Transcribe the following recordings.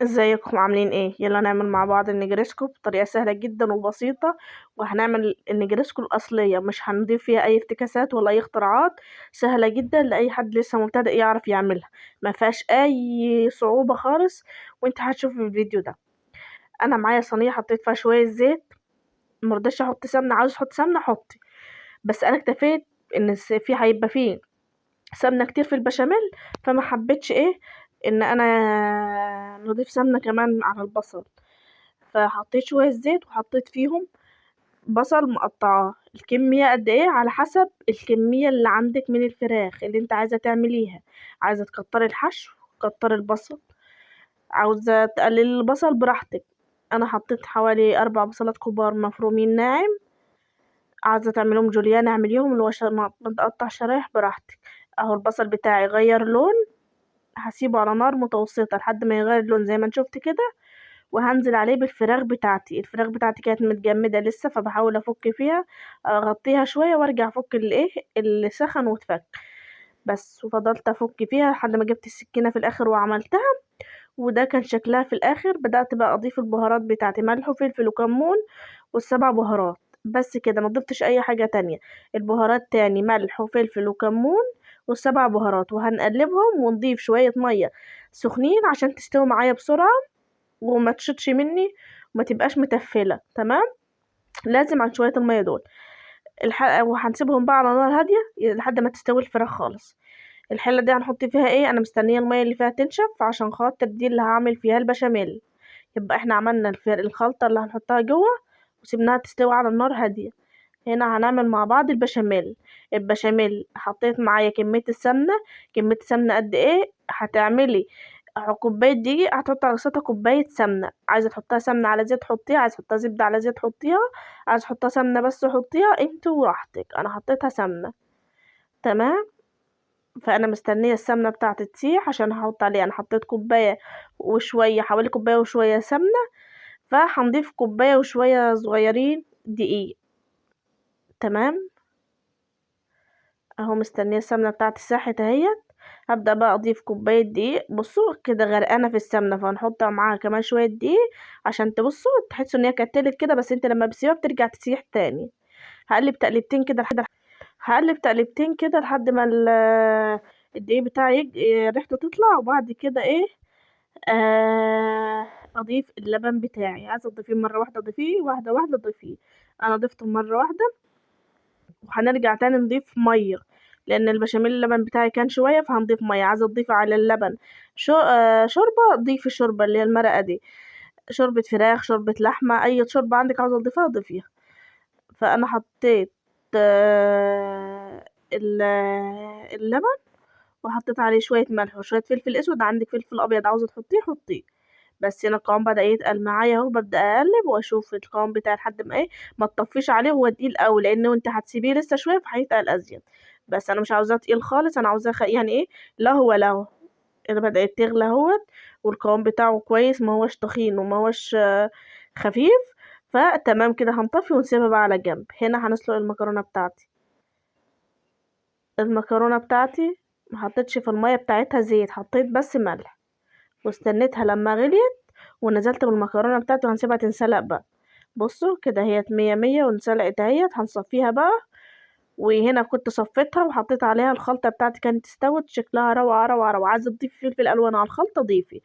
ازيكم عاملين ايه؟ يلا نعمل مع بعض النجريسكو بطريقة سهلة جدا وبسيطة. وهنعمل النجريسكو الأصلية، مش هنضيف فيها أي افتكاسات ولا أي اختراعات. سهلة جدا لأي حد لسه مبتدئ يعرف يعملها، ما فيهاش أي صعوبة خالص. وانت هتشوف في الفيديو ده. أنا معايا صينية حطيت فيها شوية زيت، مرضتش أحط سمنة، عاوز أحط سمنة حطي، بس أنا اكتفيت إن هيبقى فيه سمنة كتير في البشاميل، فما حبيتش ايه ان انا نضيف سمنة كمان على البصل. فحطيت شوية زيت وحطيت فيهم بصل مقطعاه، الكمية قد ايه على حسب الكمية اللي عندك من الفراخ اللي انت عايزة تعمليها. عايزة تكتري الحشو كتري البصل، عاوزة تقللي البصل براحتك. انا حطيت حوالي 4 بصلات كبار مفرومين ناعم، عايزة تعمليهم جوليان اعمليهم، اللي هو متقطع شرايح براحتك. اهو البصل بتاعي غير لون، هسيبه على نار متوسطة لحد ما يغير لون زي ما انت شفت كده. وهنزل عليه بالفراخ بتاعتي، الفراخ بتاعتي كانت متجمدة لسه، فبحاول افك فيها، اغطيها شوية وارجع افك الايه اللي سخن واتفك. بس وفضلت افك فيها لحد ما جبت السكينة في الاخر وعملتها. وده كان شكلها في الاخر. بدأت بقى اضيف البهارات بتاعتي، ملح وفلفل وكمون وال7 بهارات. بس كده، ما ضفتش اي حاجة تانية. البهارات تاني ملح وفلفل وكمون وال7 بهارات، وهنقلبهم ونضيف شوية مية سخنين عشان تستوي معايا بسرعة وما تشطش مني وما تبقاش متفلة. تمام، لازم عن شوية المية دول وهنسيبهم بقى على نار هادية لحد ما تستوي الفراخ خالص. الحلة دي هنحط فيها ايه؟ انا مستنية المية اللي فيها تنشف عشان خاطر دي اللي هعمل فيها البشاميل. يبقى احنا عملنا الخلطة اللي هنحطها جوه وسيبناها تستوي على النار هادية. هنا هنعمل مع بعض البشاميل. حطيت معايا كمية السمنة. كمية السمنة قد ايه؟ هتعملي كوباية دقيق هتحطي على قصتها كوباية سمنة. عايزة تحطها سمنة على زيت حطيها، عايزة تحطها زبدة على زيت حطيها، عايزة تحطها سمنة بس حطيها انت وراحتك. انا حطيتها سمنة. تمام. فانا مستنية السمنة بتاعتي تسيح عشان هحط عليها. انا حطيت كوباية وشوية، حوالي كوباية وشوية سمنة، فهنضيف كوباية وشوية صغيرين دقيق. تمام. اهو مستنيه السمنه بتاعتي ساحت اهيت. هبدا بقى اضيف كوبايه دقيق، بصوا كده غرقانه في السمنه، فهنحطها معاها كمان شويه دقيق عشان تبصوا تحسوا ان هي كتلت كده، بس انت لما بتسيبها بترجع تسيح تاني. هقلب تقلبتين كده لحد ما الدقيق بتاعي ريحته تطلع. وبعد كده ايه، اضيف اللبن بتاعي. عايزه تضيفيه مره واحده ضيفيه، واحده واحده ضيفيه. انا ضفته مره واحده. وهنرجع تاني نضيف ميه، لان البشاميل اللبن بتاعي كان شويه، فهنضيف ميه. عايزه تضيفي على اللبن شوربه، ضيفي شوربه اللي هي المرقه دي، شوربه فراخ، شوربه لحمه، اي شوربه عندك عاوزه تضيفيها ضيفيها. فانا حطيت اللبن، وحطيت عليه شويه ملح وشويه فلفل اسود. عندك فلفل ابيض عاوزه تحطيه حطيه. بس هنا القوام بدأ يتقل معايا اهو، ببدأ اقلب واشوف القوام بتاعي لحد ما ايه، ما تطفيش عليه هو تقيل قوي، لانه انت هتسيبيه لسه شويه فهيتقل ازيد. بس انا مش عاوزاه تقيل خالص، انا عاوزاه يعني ايه، لا هو لا هو. اللي بدأت تغلى اهوت، والقوام بتاعه كويس، ما هوش تخين وما هوش خفيف. فتمام كده، هنطفي ونسيبها بقى على جنب. هنا هنسلق المكرونه بتاعتي. ما حطيتش في الميه بتاعتها زيت، حطيت بس ملح واستنيتها لما غليت، ونزلت بالمكرونه بتاعتي وهنسيبها تنسلق بقى. بصوا كده هي مية مية وانسلقت اهيت. هنصفيها بقى. وهنا كنت صفيتها وحطيت عليها الخلطة بتاعتي، كانت استوت شكلها روعة روعة روعة. عايزة تضيفي فلفل ألوان على الخلطة ضيفي،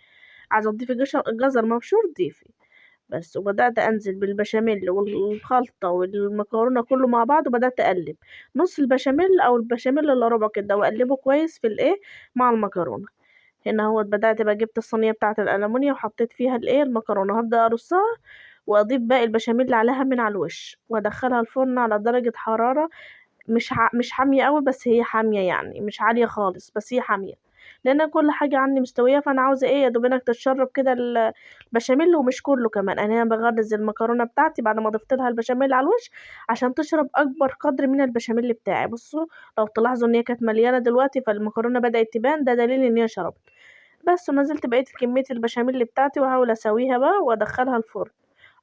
عايزة تضيفي جزر مبشور ضيفي. بس وبدأت أنزل بالبشاميل والخلطة والمكرونة كله مع بعض، وبدأت أقلب نص البشاميل أو البشاميل إلا ربع كده، وأقلبه كويس في الإيه مع المكرونة. هنا هو بدأت بقى، جبت الصينية بتاعة الألمونيا وحطيت فيها الإيه المكرونة، هبدأ أرصها واضيف باقي البشاميل اللي عليها من على الوش، وادخلها الفرن على درجة حرارة مش حامية قوي، بس هي حامية يعني مش عالية خالص، بس هي حامية. لان كل حاجة عندي مستوية، فانا عاوزة ايه، يا دوبك تتشرب كده البشاميل، ومش كله كمان. انا هنا بغرز المكرونة بتاعتي بعد ما ضفت لها البشاميل على الوش عشان تشرب اكبر قدر من البشاميل بتاعي. بصوا، لو تلاحظوا ان هي كانت مليانة دلوقتي فالمكرونة بدأت تبان، ده دليل ان هي شربت. بس ونزلت بقية كمية البشاميل بتاعتي وهحاول اسويها بقى وادخلها الفرن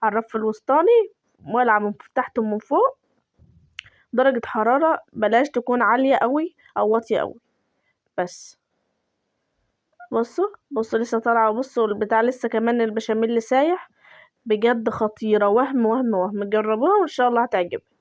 على الرف الوسطاني، والعب من تحت ومن فوق. درجة حرارة بلاش تكون عالية قوي او واطية قوي. بس بصوا لسه طالعة، بصوا البتاع لسه كمان البشاميل سايح، بجد خطيرة، وهم جربوها وان شاء الله هتعجبك.